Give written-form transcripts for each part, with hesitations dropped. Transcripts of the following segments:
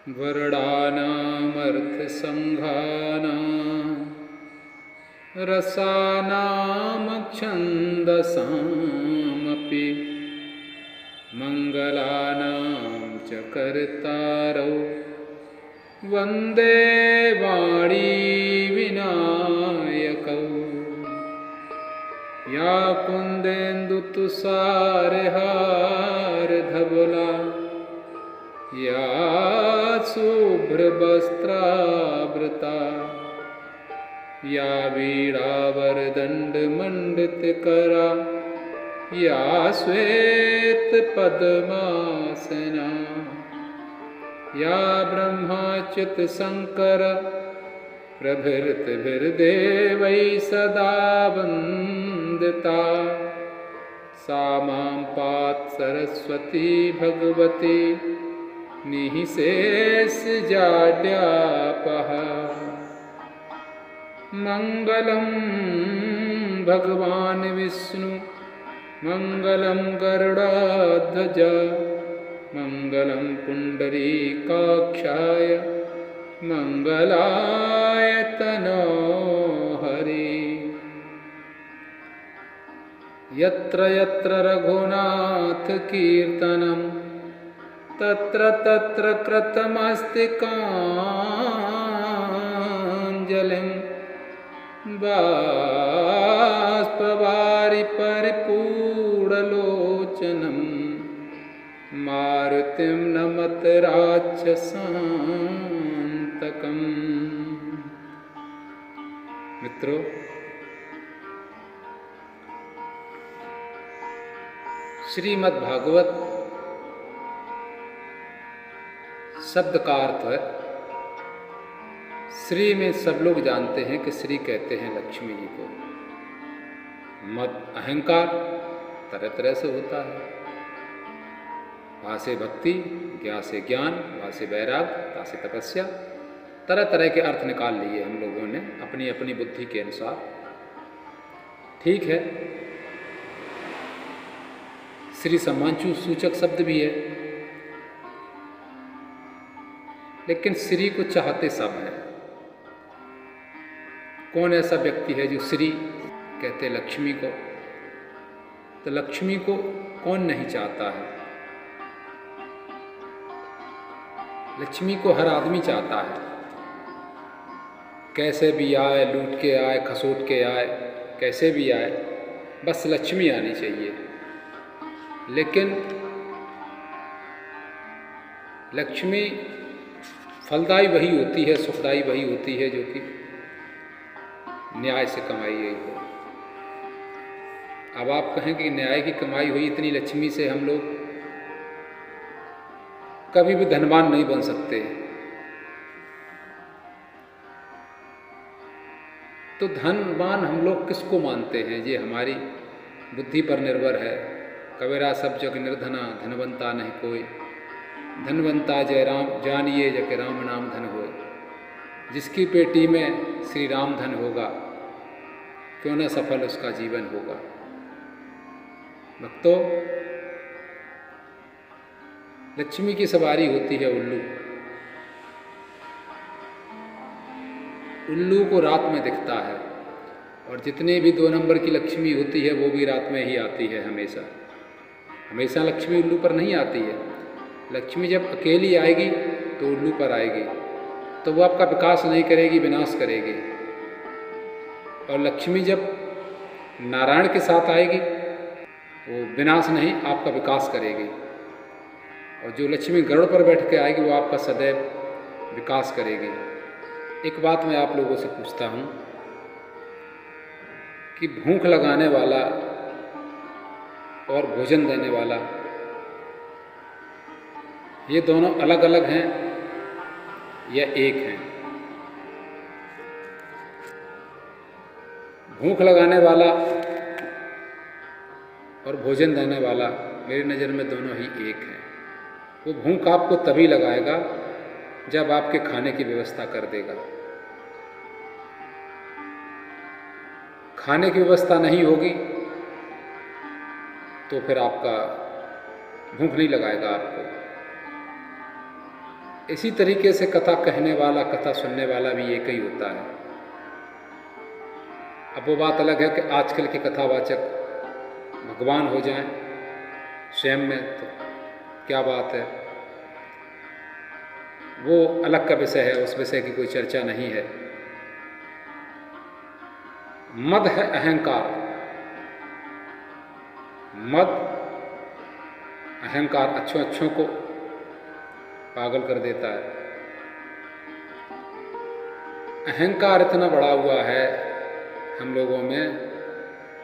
वर्णानामर्थसङ्घानां रसानां छन्दसामपि मङ्गलानां च कर्तारौ वन्दे वाणी विनायकौ। या कुन्देन्दुतुषारहारधवला या शुभ्रवस्त्रावृता या वीणावरदण्डमण्डितकरा या श्वेतपद्मासना या ब्रह्माच्युतशङ्कर प्रभृतिभिर्देवैः सदा वन्दिता। सा मां पात सरस्वती भगवती निःशेषजाड्यापः। मङ्गलं भगवान् विष्णु मङ्गलं गरुडाध्वज मङ्गलं पुण्डरीकाक्षाय मङ्गलाय तनोहरि। यत्र यत्र रघुनाथकीर्तनं तत्र तत्र कृतमस्ति काञ्जलिं बाष्पवारि परिपूर्णलोचनं मारुतिं नमत राक्षसान्तकम्। मित्रों, श्रीमद् भागवत शब्द का अर्थ है श्री में सब लोग जानते हैं कि श्री कहते हैं लक्ष्मी जी को। मद अहंकार तरह तरह से होता है। भा से भक्ति, ज्ञा से ज्ञान, भा से वैराग, ता से तपस्या, तरह तरह के अर्थ निकाल लिए हम लोगों ने अपनी अपनी बुद्धि के अनुसार। ठीक है, श्री सम्मान सूचक शब्द भी है, लेकिन श्री को चाहते सब हैं। कौन ऐसा व्यक्ति है जो श्री कहते लक्ष्मी को? तो लक्ष्मी को कौन नहीं चाहता है? लक्ष्मी को हर आदमी चाहता है, कैसे भी आए, लूट के आए, खसोट के आए, कैसे भी आए, बस लक्ष्मी आनी चाहिए। लेकिन लक्ष्मी फलदायी वही होती है, सुखदायी वही होती है जो कि न्याय से कमाई गई हो। अब आप कहें कि न्याय की कमाई हुई इतनी लक्ष्मी से हम लोग कभी भी धनवान नहीं बन सकते। तो धनवान हम लोग किसको मानते हैं? ये हमारी बुद्धि पर निर्भर है। कबीरा सब जग निर्धना धनवंता नहीं कोई, धनवंता जय राम जानिए जग राम नाम धन होए। जिसकी पेटी में श्री राम धन होगा, क्यों न सफल उसका जीवन होगा। भक्तों, लक्ष्मी की सवारी होती है उल्लू। उल्लू को रात में दिखता है, और जितने भी 2 नंबर की लक्ष्मी होती है वो भी रात में ही आती है। हमेशा हमेशा लक्ष्मी उल्लू पर नहीं आती है। लक्ष्मी जब अकेली आएगी तो उल्लू पर आएगी, तो वो आपका विकास नहीं करेगी, विनाश करेगी। और लक्ष्मी जब नारायण के साथ आएगी वो विनाश नहीं, आपका विकास करेगी। और जो लक्ष्मी गरुड़ पर बैठ के आएगी वो आपका सदैव विकास करेगी। एक बात मैं आप लोगों से पूछता हूँ कि भूख लगाने वाला और भोजन देने वाला, ये दोनों अलग अलग हैं या एक हैं? भूख लगाने वाला और भोजन देने वाला मेरी नज़र में दोनों ही एक हैं। वो भूख आपको तभी लगाएगा जब आपके खाने की व्यवस्था कर देगा। खाने की व्यवस्था नहीं होगी तो फिर आपका भूख नहीं लगाएगा आपको। इसी तरीके से कथा कहने वाला, कथा सुनने वाला भी एक ही होता है। अब वो बात अलग है कि आजकल के कथावाचक भगवान हो जाएं स्वयं में, तो क्या बात है, वो अलग का विषय है, उस विषय की कोई चर्चा नहीं है। मद है अहंकार। मद, अहंकार अच्छों को पागल कर देता है। अहंकार इतना बढ़ा हुआ है हम लोगों में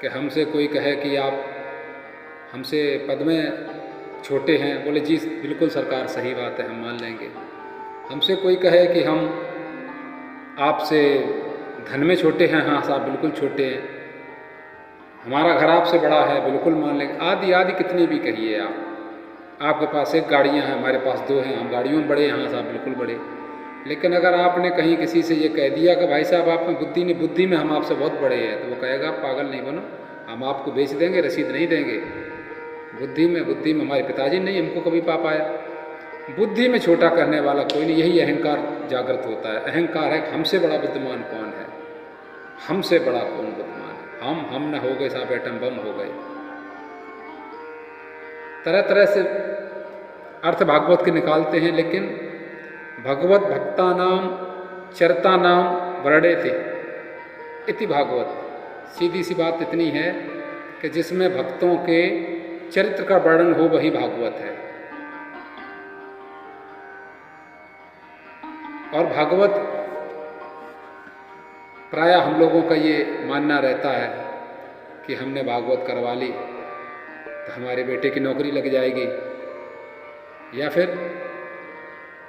कि हमसे कोई कहे कि आप हमसे पद में छोटे हैं, बोले जी बिल्कुल सरकार, सही बात है, हम मान लेंगे। हमसे कोई कहे कि हम आपसे धन में छोटे हैं, हाँ साहब बिल्कुल छोटे हैं। हमारा घर आपसे बड़ा है, बिल्कुल मान लेंगे। आदि आदि कितनी भी कहिए आप। आपके पास एक गाड़ियाँ हैं, हमारे पास दो हैं, हम गाड़ियों में बड़े हैं, हाँ साहब बिल्कुल बड़े। लेकिन अगर आपने कहीं किसी से ये कह दिया कि भाई साहब आप में बुद्धि नहीं, बुद्धि में हम आपसे बहुत बड़े हैं, तो वो कहेगा पागल नहीं बनो, हम आपको बेच देंगे, रसीद नहीं देंगे। बुद्धि में हमारे पिताजी नहीं हमको कभी पा पाया। बुद्धि में छोटा करने वाला कोई नहीं, यही अहंकार जागृत होता है। अहंकार है हमसे बड़ा बुद्धिमान कौन है, हमसे बड़ा कौन बुद्धिमान है, हम न हो गए साहब एटम बम हो गए। तरह तरह से अर्थ भागवत के निकालते हैं, लेकिन भगवत भक्तानाम चरतानाम वर्णेते इति भागवत। सीधी सी बात इतनी है कि जिसमें भक्तों के चरित्र का वर्णन हो वही भागवत है। और भागवत प्रायः हम लोगों का ये मानना रहता है कि हमने भागवत करवा ली तो हमारे बेटे की नौकरी लग जाएगी, या फिर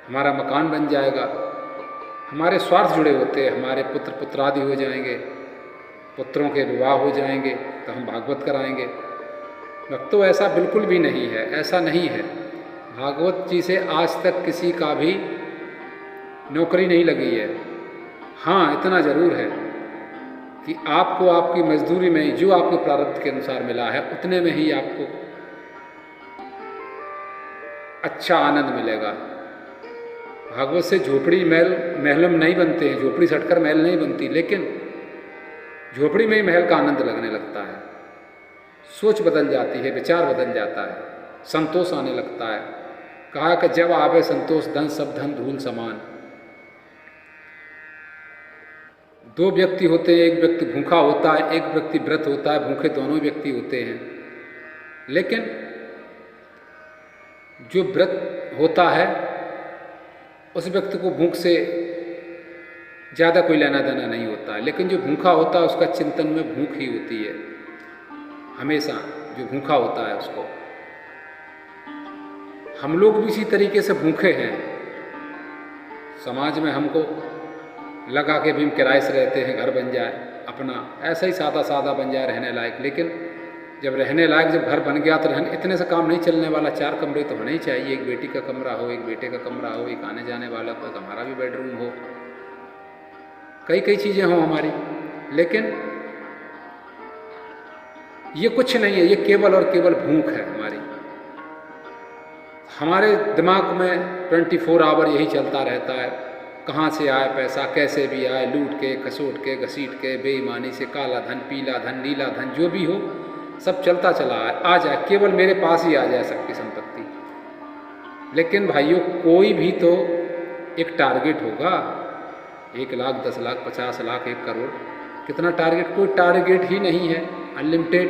हमारा मकान बन जाएगा। हमारे स्वार्थ जुड़े होते हैं, हमारे पुत्र पुत्रादि हो जाएंगे, पुत्रों के विवाह हो जाएंगे तो हम भागवत कराएंगे। भक्तों ऐसा बिल्कुल भी नहीं है, ऐसा नहीं है। भागवत जी से आज तक किसी का भी नौकरी नहीं लगी है। हाँ इतना ज़रूर है कि आपको आपकी मजदूरी में जो आपको प्रारब्ध के अनुसार मिला है उतने में ही आपको अच्छा आनंद मिलेगा। भागवत से झोपड़ी महलम नहीं बनते हैं, झोपड़ी सटकर महल नहीं बनती, लेकिन झोपड़ी में ही महल का आनंद लगने लगता है। सोच बदल जाती है, विचार बदल जाता है, संतोष आने लगता है। कहा कि जब आवे संतोष धन सब धन धूल समान। दो व्यक्ति होते हैं, एक व्यक्ति भूखा होता है, एक व्यक्ति व्रत होता है, भूखे दोनों व्यक्ति होते हैं। लेकिन जो व्रत होता है उस व्यक्ति को भूख से ज़्यादा कोई लेना देना नहीं होता है, लेकिन जो भूखा होता है उसका चिंतन में भूख ही होती है हमेशा, जो भूखा होता है उसको। हम लोग भी इसी तरीके से भूखे हैं। समाज में हमको लगा के भी हम किराए से रहते हैं, घर बन जाए अपना, ऐसा ही सादा सादा बन जाए रहने लायक। लेकिन जब रहने लायक जब घर बन गया तो इतने से काम नहीं चलने वाला। 4 कमरे तो होने ही चाहिए, एक बेटी का कमरा हो, एक बेटे का कमरा हो, एक आने जाने वाला को, हमारा भी बेडरूम हो, कई कई चीज़ें हों हमारी। लेकिन ये कुछ नहीं है, ये केवल और केवल भूख है हमारी। हमारे दिमाग में 24 आवर यही चलता रहता है, कहाँ से आए पैसा, कैसे भी आए, लूट के, खसोट के, घसीट के, बेईमानी से, काला धन, पीला धन, नीला धन, जो भी हो सब चलता चला आ जाए, केवल मेरे पास ही आ जाए सबकी संपत्ति। लेकिन भाइयों कोई भी तो एक टारगेट होगा, 1 लाख, 10 लाख, 50 लाख, 1 करोड़, कितना टारगेट? कोई टारगेट ही नहीं है, अनलिमिटेड।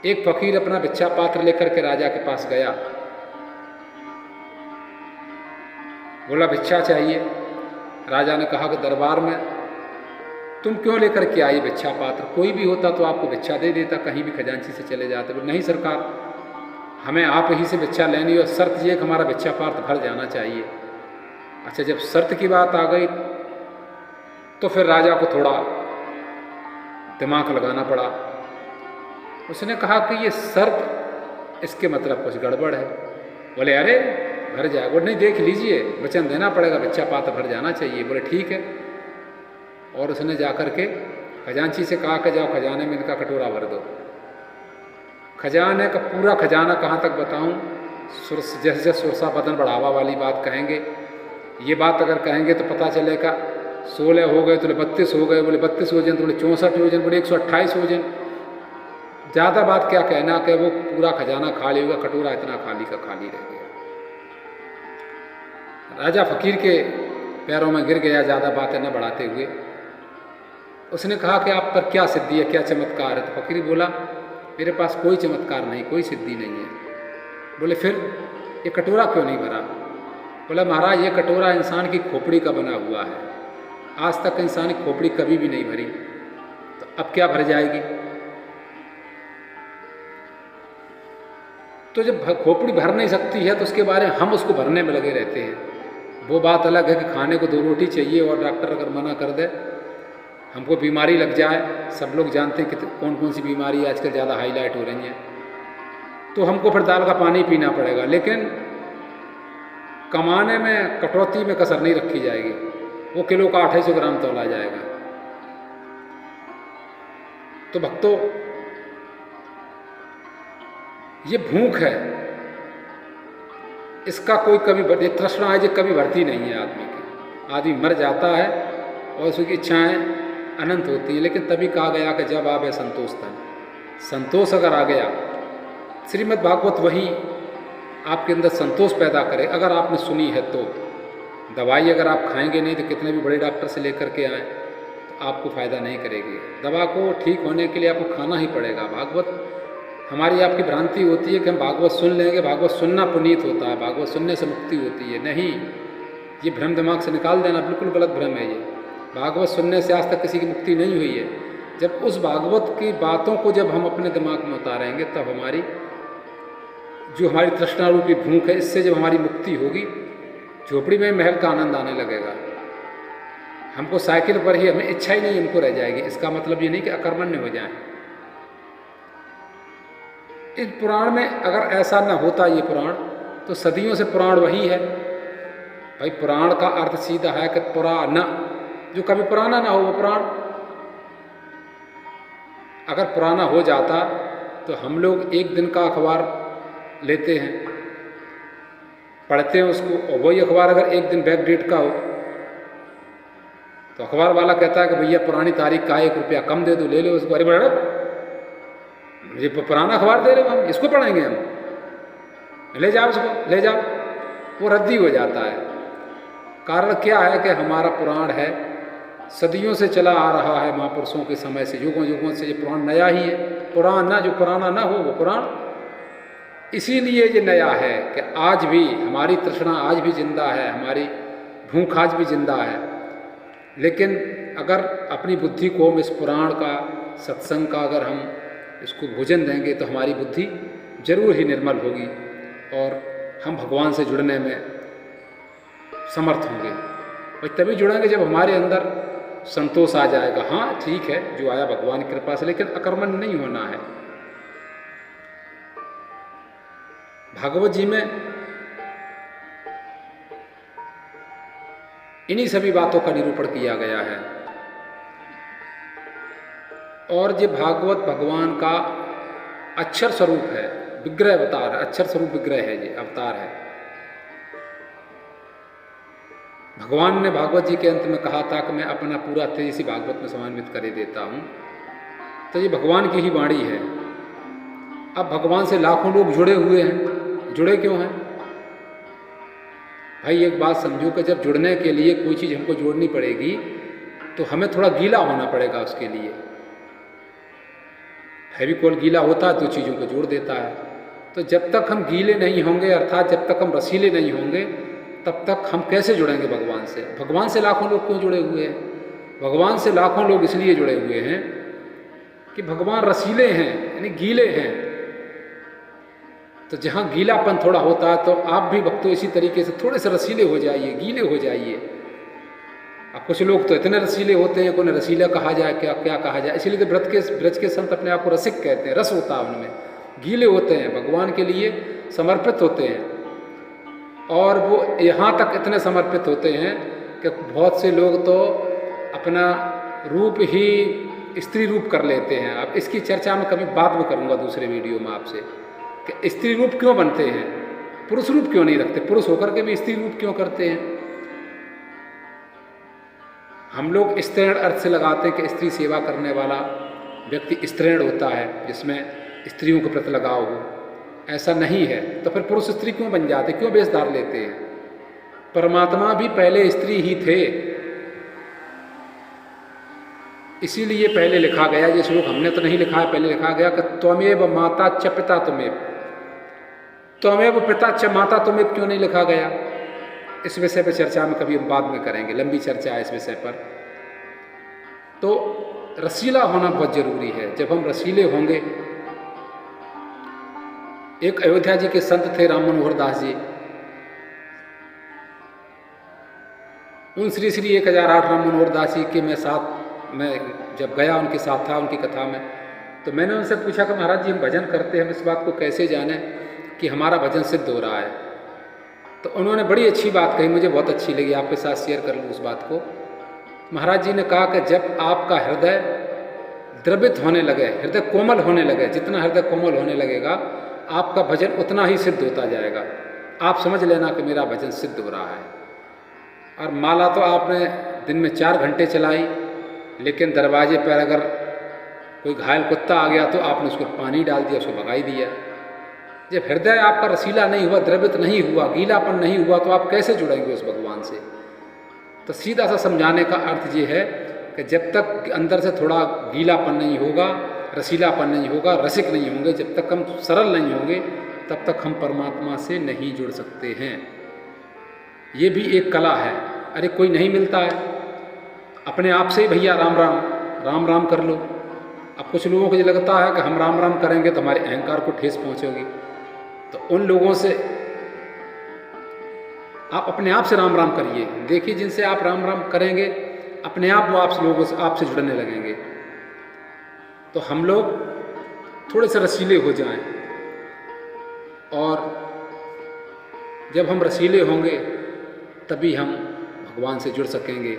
एक फकीर अपना भिक्षा पात्र लेकर के राजा के पास गया, बोला भिक्षा चाहिए। राजा ने कहा कि दरबार में तुम क्यों लेकर के आई भिक्षा पात्र? कोई भी होता तो आपको भिक्षा दे देता, कहीं भी खजांची से चले जाते। बोले नहीं सरकार, हमें आप ही से भिक्षा लेनी और शर्त ये कि हमारा भिक्षा पात्र भर जाना चाहिए। अच्छा, जब शर्त की बात आ गई तो फिर राजा को थोड़ा दिमाग लगाना पड़ा। उसने कहा कि ये शर्त, इसके मतलब कुछ गड़बड़ है। बोले अरे भर जाए। वो नहीं, देख लीजिए, वचन देना पड़ेगा, भिक्षा पात्र भर जाना चाहिए। बोले ठीक है। और उसने जाकर के खजांची से कहा कि जाओ खजाने में इनका कटोरा भर दो। खजाने का पूरा खजाना कहाँ तक बताऊं, जैसे जैसे सुरसा बदन बढ़ावा वाली बात कहेंगे, ये बात अगर कहेंगे तो पता चलेगा 16 हो गए तो 32 हो गए, बोले 32 वजन तो बोले 64 वजन, बोले 128 वजन। ज़्यादा बात क्या कहना कि वो पूरा खजाना खाली होगा, कटोरा इतना खाली का खाली रह गया। राजा फ़कीर के पैरों में गिर गया ज़्यादा बातें न बढ़ाते हुए। उसने कहा कि आप पर क्या सिद्धि है, क्या चमत्कार है? तो फ़कीर बोला मेरे पास कोई चमत्कार नहीं, कोई सिद्धि नहीं है। बोले फिर ये कटोरा क्यों नहीं भरा? बोला महाराज ये कटोरा इंसान की खोपड़ी का बना हुआ है, आज तक इंसान की खोपड़ी कभी भी नहीं भरी, तो अब क्या भर जाएगी? तो जब खोपड़ी भर नहीं सकती है तो उसके बारे में हम उसको भरने में लगे रहते हैं। वो बात अलग है कि खाने को 2 रोटी चाहिए और डॉक्टर अगर मना कर दे, हमको बीमारी लग जाए, सब लोग जानते हैं कि कौन कौन सी बीमारी आजकल ज़्यादा हाईलाइट हो रही हैं, तो हमको फिर दाल का पानी पीना पड़ेगा। लेकिन कमाने में कटौती में कसर नहीं रखी जाएगी, वो किलो का 2800 ग्राम तौला जाएगा। तो भक्तों ये भूख है, इसका कोई कभी तृष्णा है जो कभी भरती नहीं है आदमी की। आदमी मर जाता है और उसकी इच्छाएं अनंत होती हैं, लेकिन तभी कहा गया कि जब आवे संतोष तन, संतोष अगर आ गया, श्रीमद् भागवत वही आपके अंदर संतोष पैदा करे। अगर आपने सुनी है तो दवाई अगर आप खाएंगे नहीं तो कितने भी बड़े डॉक्टर से लेकर के आएँ तो आपको फ़ायदा नहीं करेगी। दवा को ठीक होने के लिए आपको खाना ही पड़ेगा। भागवत हमारी आपकी भ्रांति होती है कि हम भागवत सुन लेंगे, भागवत सुनना पुनीत होता है, भागवत सुनने से मुक्ति होती है। नहीं, ये भ्रम दिमाग से निकाल देना, बिल्कुल गलत भ्रम है ये। भागवत सुनने से आज तक किसी की मुक्ति नहीं हुई है। जब उस भागवत की बातों को जब हम अपने दिमाग में उतारेंगे तब हमारी जो हमारी तृष्णा रूपी भूख है, इससे जब हमारी मुक्ति होगी, झोपड़ी में महल का आनंद आने लगेगा। हमको साइकिल पर ही, हमें इच्छा ही नहीं हमको रह जाएगी। इसका मतलब ये नहीं कि अकर्मण्य हो जाए। इस पुराण में अगर ऐसा न होता ये पुराण, तो सदियों से पुराण वही है। भाई पुराण का अर्थ सीधा है कि पुराना, जो कभी पुराना ना हो वो पुराण। अगर पुराना हो जाता तो हम लोग एक दिन का अखबार लेते हैं, पढ़ते हैं उसको, और वही अखबार अगर एक दिन बैक डेट का हो तो अखबार वाला कहता है कि भैया पुरानी तारीख का 1 रुपया कम दे दो, ले लो उसको। अरे बड़ा ये पुराना अखबार दे रहे हो, हम इसको पढ़ेंगे, हम ले जाओ उसको, ले जाओ। वो रद्दी हो जाता है। कारण क्या है कि हमारा पुराण है, सदियों से चला आ रहा है, महापुरुषों के समय से, युगों युगों से। ये पुराण नया ही है। पुराण ना, जो पुराना ना हो वो पुराण। इसीलिए ये नया है कि आज भी हमारी तृष्णा आज भी जिंदा है, हमारी भूख आज भी जिंदा है। लेकिन अगर अपनी बुद्धि को हम इस पुराण का, सत्संग का अगर हम इसको भोजन देंगे तो हमारी बुद्धि जरूर ही निर्मल होगी और हम भगवान से जुड़ने में समर्थ होंगे। भाई तभी जुड़ेंगे जब हमारे अंदर संतोष आ जाएगा। हाँ ठीक है, जो आया भगवान की कृपा से, लेकिन अकर्मण्य नहीं होना है। भागवत जी में इन्हीं सभी बातों का निरूपण किया गया है। और ये भागवत भगवान का अक्षर स्वरूप है, विग्रह अवतार है, अक्षर स्वरूप विग्रह है, ये अवतार है। भगवान ने भागवत जी के अंत में कहा था कि मैं अपना पूरा तेज इसी भागवत में समन्वित कर देता हूँ। तो ये भगवान की ही वाणी है। अब भगवान से लाखों लोग जुड़े हुए हैं, जुड़े क्यों हैं? भाई एक बात समझो कि जब जुड़ने के लिए कोई चीज़ हमको जोड़नी पड़ेगी तो हमें थोड़ा गीला होना पड़ेगा उसके लिए। फेविकोल गीला होता है तो चीज़ों को जोड़ देता है। तो जब तक हम गीले नहीं होंगे, अर्थात जब तक हम रसीले नहीं होंगे, तब तक हम कैसे जुड़ेंगे भगवान से? भगवान से लाखों लोग क्यों जुड़े हुए हैं? भगवान से लाखों लोग इसलिए जुड़े हुए हैं कि भगवान रसीले हैं, यानी गीले हैं। तो जहाँ गीलापन थोड़ा होता है तो आप भी भक्तों इसी तरीके से थोड़े से रसीले हो जाइए, गीले हो जाइए। अब कुछ लोग तो इतने रसीले होते हैं, कोई रसीला कहा जाए, क्या क्या कहा जाए। इसीलिए तो ब्रज के संत अपने आप को रसिक कहते हैं, रस होता है उनमें, गीले होते हैं, भगवान के लिए समर्पित होते हैं। और वो यहाँ तक इतने समर्पित होते हैं कि बहुत से लोग तो अपना रूप ही स्त्री रूप कर लेते हैं। अब इसकी चर्चा मैं कभी बाद में करूँगा दूसरे वीडियो में आपसे कि स्त्री रूप क्यों बनते हैं। पुरुष रूप क्यों नहीं रखते? पुरुष होकर के भी स्त्री रूप क्यों करते हैं? हम लोग स्त्रीण अर्थ से लगाते हैं कि स्त्री सेवा करने वाला व्यक्ति स्त्रीण होता है, जिसमें स्त्रियों के प्रति लगाव हो। ऐसा नहीं है। तो फिर पुरुष स्त्री क्यों बन जाते, क्यों वेश धार लेते हैं? परमात्मा भी पहले स्त्री ही थे, इसीलिए पहले लिखा गया, ये श्लोक हमने तो नहीं लिखा है, पहले लिखा गया कि त्वमेव माता च पिता तुमेव, त्वमेव पिता च माता तुमेव क्यों नहीं लिखा गया? इस विषय पर चर्चा में कभी हम बाद में करेंगे, लंबी चर्चा है इस विषय पर। तो रसीला होना बहुत जरूरी है। जब हम रसीले होंगे, एक अयोध्या जी के संत थे राम मनोहर दास जी, उन श्री श्री 1008 राम मनोहर दास जी के मैं जब गया उनके साथ था, उनकी कथा में, तो मैंने उनसे पूछा कि महाराज जी हम भजन करते हैं, हम इस बात को कैसे जाने कि हमारा भजन सिद्ध हो रहा है? तो उन्होंने बड़ी अच्छी बात कही, मुझे बहुत अच्छी लगी, आपके साथ शेयर कर लूँ उस बात को। महाराज जी ने कहा कि जब आपका हृदय द्रवित होने लगे, हृदय कोमल होने लगे, जितना हृदय कोमल होने लगेगा आपका भजन उतना ही सिद्ध होता जाएगा। आप समझ लेना कि मेरा भजन सिद्ध हो रहा है। और माला तो आपने दिन में 4 घंटे चलाई, लेकिन दरवाजे पर अगर कोई घायल कुत्ता आ गया तो आपने उसको पानी डाल दिया, उसको भगाई दिया। जब हृदय आपका रसीला नहीं हुआ, द्रवित नहीं हुआ, गीलापन नहीं हुआ, तो आप कैसे जुड़ेंगे उस भगवान से? तो सीधा सा समझाने का अर्थ ये है कि जब तक अंदर से थोड़ा गीलापन नहीं होगा, रसीलापन नहीं होगा, रसिक नहीं होंगे, जब तक हम सरल नहीं होंगे, तब तक हम परमात्मा से नहीं जुड़ सकते हैं। ये भी एक कला है। अरे कोई नहीं मिलता है, अपने आप से ही भैया राम राम राम राम कर लो। अब कुछ लोगों को ये लगता है कि हम राम राम करेंगे तो हमारे अहंकार को ठेस पहुंचेगी, तो उन लोगों से आप अपने आप से राम राम करिए। देखिए जिनसे आप राम राम करेंगे, अपने आप वो आप लोगों से आपसे जुड़ने लगेंगे। तो हम लोग थोड़े से रसीले हो जाएं, और जब हम रसीले होंगे तभी हम भगवान से जुड़ सकेंगे।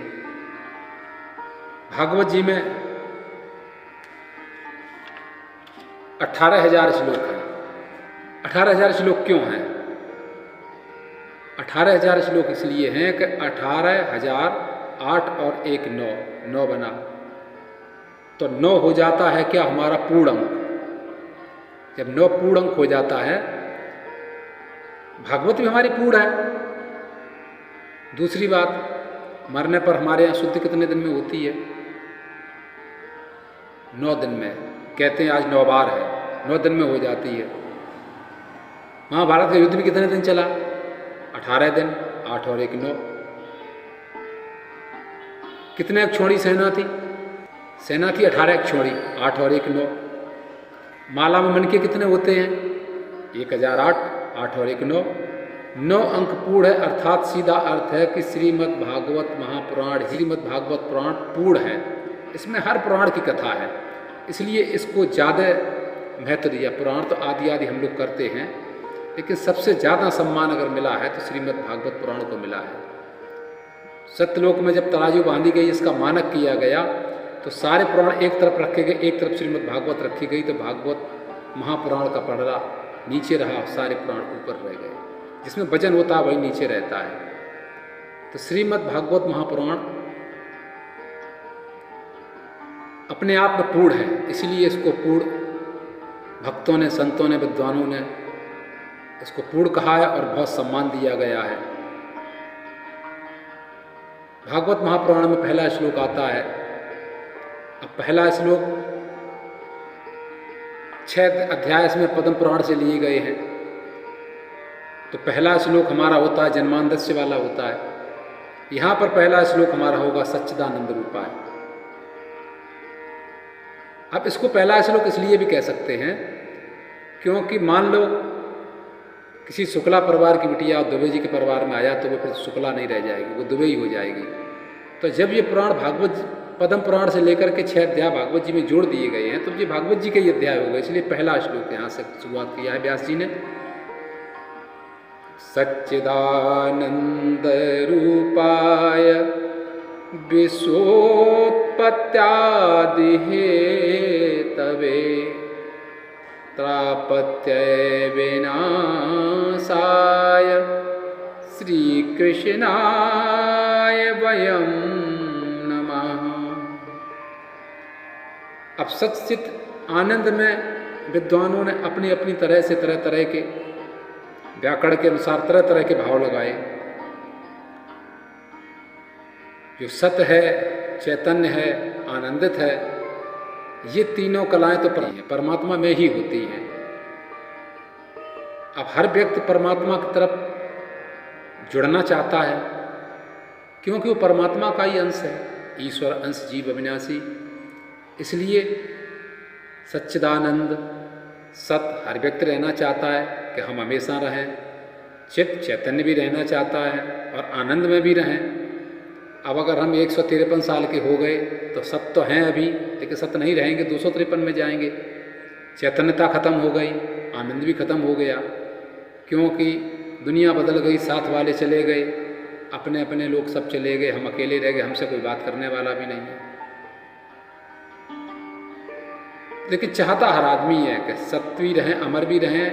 भागवत जी में 18,000 श्लोक हैं। 18,000 श्लोक क्यों हैं? 18,000 श्लोक इसलिए हैं कि 18,000 8 और 1 9, 9 बना, तो 9 हो जाता है क्या? हमारा पूर्ण अंक। जब 9 पूर्ण अंक हो जाता है, भागवत भी हमारी पूर्ण है। दूसरी बात, मरने पर हमारे यहाँ शुद्धि कितने दिन में होती है? 9 दिन में। कहते हैं आज 9 बार है, 9 दिन में हो जाती है। महाभारत का युद्ध भी कितने दिन चला? 18 दिन, 8 और 1 9। कितने अक्षौणी सेना थी? सेना थी 18 अक्षौणी, 8 और 1 9। माला में मन के कितने होते हैं? 1008, 8 और 1 9। 9 अंक पूर्ण है, अर्थात सीधा अर्थ है कि श्रीमद् भागवत महापुराण, श्रीमद् भागवत पुराण पूर्ण है। इसमें हर पुराण की कथा है, इसलिए इसको ज़्यादा महत्व दिया। पुराण तो आदि आदि हम लोग करते हैं, लेकिन सबसे ज़्यादा सम्मान अगर मिला है तो श्रीमद् भागवत पुराण को मिला है। सत्यलोक में जब तराजू बांधी गई, इसका मानक किया गया, तो सारे पुराण एक तरफ रखे गए, एक तरफ श्रीमद् भागवत रखी गई, तो भागवत महापुराण का पढ़ा नीचे रहा, सारे पुराण ऊपर रह गए। जिसमें वजन होता है वही नीचे रहता है। तो श्रीमद् भागवत महापुराण अपने आप में पूर्ण है, इसलिए इसको पूर्ण भक्तों ने, संतों ने, विद्वानों ने इसको पूर्ण कहा है और बहुत सम्मान दिया गया है। भागवत महापुराण में पहला श्लोक आता है। अब पहला श्लोक 6 अध्याय इसमें पद्म पुराण से लिए गए हैं। तो पहला श्लोक हमारा होता है जन्मांदस्य वाला होता है। यहाँ पर पहला श्लोक हमारा होगा सच्चिदानंद रूपाय। अब इसको पहला श्लोक इसलिए भी कह सकते हैं क्योंकि मान लो किसी शुक्ला परिवार की बिटिया दुबे जी के परिवार में आया तो वो फिर शुक्ला नहीं रह जाएगी, वो दुबे ही हो जाएगी। तो जब ये पुराण भागवत पद्म पुराण से लेकर के 6 अध्याय भागवत जी में जोड़ दिए गए हैं, तो ये भागवत जी के ही अध्याय हो गए, इसलिए पहला श्लोक यहाँ से शुरुआत किया है व्यास जी ने। सच्चिदानंद रूपाय विश्वोत्पत्त्यादि हेतवे त्रापत्यय विनाशाय श्रीकृष्णाय वयं नमः। अब सच्चित आनंद में विद्वानों ने अपनी अपनी तरह से तरह तरह के व्याकरण के अनुसार तरह तरह के भाव लगाए। जो सत है, चैतन्य है, आनंदित है, ये तीनों कलाएं तो परमात्मा में ही होती हैं। अब हर व्यक्ति परमात्मा की तरफ जुड़ना चाहता है क्योंकि वो परमात्मा का ही अंश है। ईश्वर अंश जीव अविनाशी, इसलिए सच्चिदानंद सत हर व्यक्ति रहना चाहता है कि हम हमेशा रहें। चित्त चैतन्य भी रहना चाहता है और आनंद में भी रहें। अब अगर हम 153 साल के हो गए तो सत तो हैं अभी, लेकिन सत नहीं रहेंगे, 253 में जाएंगे। चैतन्यता खत्म हो गई, आनंद भी खत्म हो गया, क्योंकि दुनिया बदल गई, साथ वाले चले गए, अपने अपने लोग सब चले गए, हम अकेले रह गए, हमसे कोई बात करने वाला भी नहीं है। लेकिन चाहता हर आदमी है कि सत्य भी रहें, अमर भी रहें,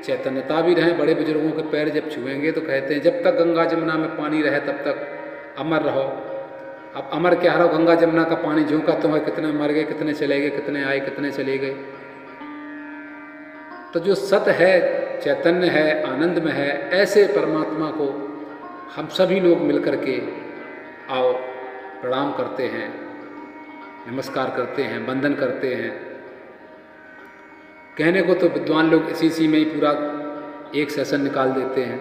चैतन्यता भी रहें। बड़े बुजुर्गों के पैर जब छुएंगे तो कहते हैं जब तक गंगा जमुना में पानी रहे तब तक अमर रहो। अब अमर क्या रहो, गंगा जमुना का पानी झोंका तो है, कितने मर गए, कितने चले गए, कितने आए, कितने चले गए। तो जो सत है, चैतन्य है, आनंद में है, ऐसे परमात्मा को हम सभी लोग मिलकर के आओ प्रणाम करते हैं, नमस्कार करते हैं, वंदन करते हैं। कहने को तो विद्वान लोग इसी में ही पूरा एक सेशन निकाल देते हैं।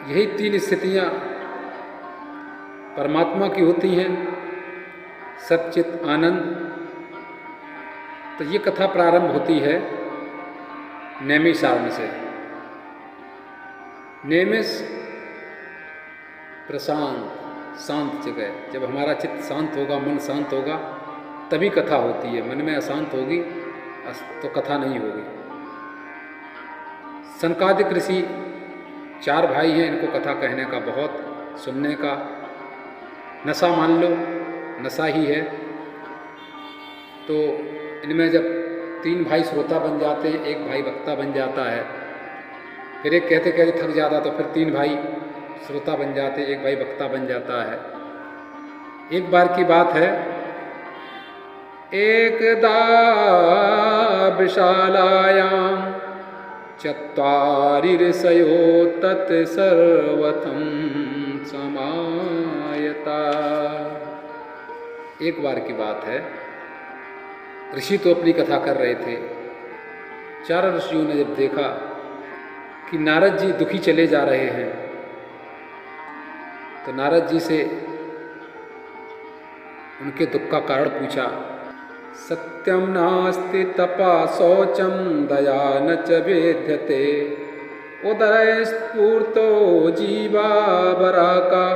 यही तीन स्थितियां परमात्मा की होती हैं, सच्चित आनंद। तो ये कथा प्रारंभ होती है नैमिषारण्य से। नैमिष प्रशांत, शांत जगह। जब हमारा चित्त शांत होगा, मन शांत होगा, तभी कथा होती है। मन में अशांत होगी तो कथा नहीं होगी। सनकादिक ऋषि 4 भाई हैं, इनको कथा कहने का बहुत, सुनने का नशा मान लो, नशा ही है। तो इनमें जब 3 भाई श्रोता बन जाते हैं, 1 भाई वक्ता बन जाता है, फिर एक कहते कहते थक जाता तो फिर 3 भाई श्रोता बन जाते, 1 भाई वक्ता बन जाता है। एक बार की बात है, एकदा विशालायां चत्वारि ऋषयो तत् सर्वतं समायता। एक बार की बात है, ऋषि तो अपनी कथा कर रहे थे। 4 ऋषियों ने जब देखा कि नारद जी दुखी चले जा रहे हैं, तो नारद जी से उनके दुख का कारण पूछा। सत्यम नास्ति तपा शौचम दया न च वेद्यते उदय स्फूर्तो जीवा बराका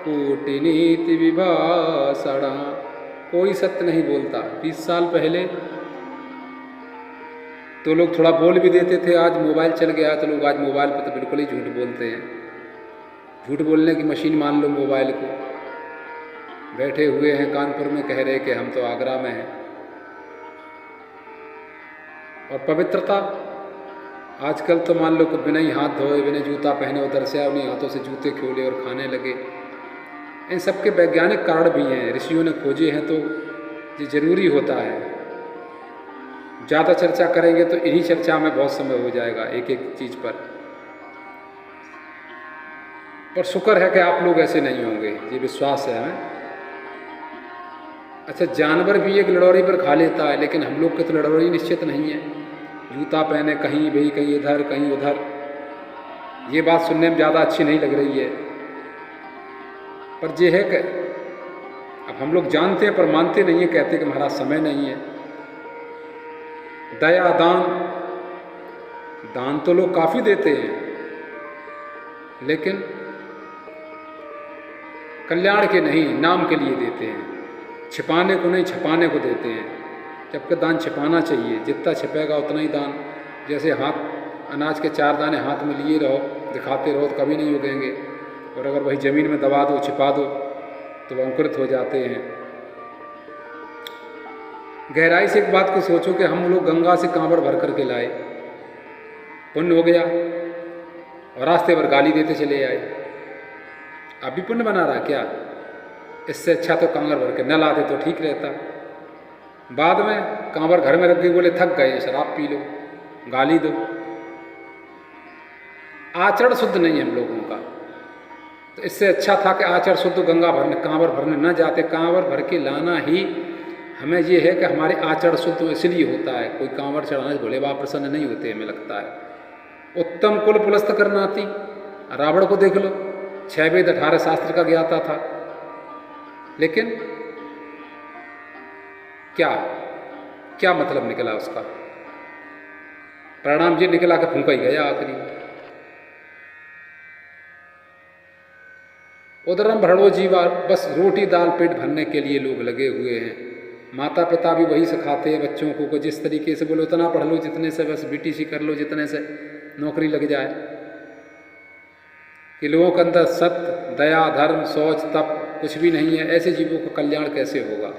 कूटनीति विभाषणा। कोई सत्य नहीं बोलता। 20 साल पहले तो लोग थोड़ा बोल भी देते थे, आज मोबाइल चल गया तो लोग आज मोबाइल पर तो बिल्कुल ही झूठ बोलते हैं। झूठ बोलने की मशीन मान लो मोबाइल को। बैठे हुए हैं कानपुर में, कह रहे कि हम तो आगरा में हैं। और पवित्रता आजकल तो मान लो कि बिना ही हाथ धोए, बिना जूता पहने उधर से उन्हीं हाथों से जूते खोले और खाने लगे। इन सब के वैज्ञानिक कारण भी हैं, ऋषियों ने खोजे हैं, तो ये जरूरी होता है। ज़्यादा चर्चा करेंगे तो इन्हीं चर्चा में बहुत समय हो जाएगा एक एक चीज़ पर शुक्र है कि आप लोग ऐसे नहीं होंगे, ये विश्वास है हमें। अच्छा, जानवर भी एक लड़ौरी पर खा लेता है, लेकिन हम लोग के तो लड़ौरी निश्चित नहीं है। जूता पहने कहीं भी, कहीं इधर कहीं उधर। ये बात सुनने में ज़्यादा अच्छी नहीं लग रही है, पर ये है कि अब हम लोग जानते हैं पर मानते नहीं है, कहते कि हमारा समय नहीं है। दया दान तो लोग काफ़ी देते हैं, लेकिन कल्याण के नहीं, नाम के लिए देते हैं। छिपाने को नहीं, छपाने को देते हैं। जबकि दान छिपाना चाहिए, जितना छिपेगा उतना ही दान। जैसे हाथ, अनाज के 4 दाने हाथ में लिए रहो, दिखाते रहो तो कभी नहीं उगेंगे। और अगर वही ज़मीन में दबा दो, छिपा दो, तो तो वो अंकुरित हो जाते हैं। गहराई से एक बात को सोचो कि हम लोग गंगा से कांवड़ भर करके लाए, पुण्य हो गया, और रास्ते भर गाली देते चले आए, अब भी पुण्य बना रहा क्या? इससे अच्छा तो कांवड़ भर के न लाते तो ठीक रहता। बाद में कांवड़ घर में रख के बोले थक गए, शराब पी लो, गाली दो। आचरण शुद्ध नहीं है हम लोगों का, तो इससे अच्छा था कि आचरण शुद्ध, गंगा भरने कांवड़ भरने न जाते। कांवड़ भर के लाना ही हमें ये है कि हमारे आचरण शुद्ध इसलिए होता है। कोई कांवड़ चढ़ाने भोले बाबा प्रसन्न नहीं होते, हमें लगता है। उत्तम कुल पुलस्त करना आती, रावण को देख लो, 6 वेद 18 शास्त्र का ज्ञाता था, लेकिन क्या क्या मतलब निकला उसका? परिणाम ये निकला कि फूंका ही गया आखिरी। उदरम भरणो जीवा, बस रोटी दाल पेट भरने के लिए लोग लगे हुए हैं। माता पिता भी वही सिखाते हैं बच्चों को जिस तरीके से बोलो उतना पढ़ लो, जितने से बस बीटीसी कर लो, जितने से नौकरी लग जाए। कि लोगों के अंदर सत्य, दया, धर्म, शौच, तप कुछ भी नहीं है, ऐसे जीवों का कल्याण कैसे होगा?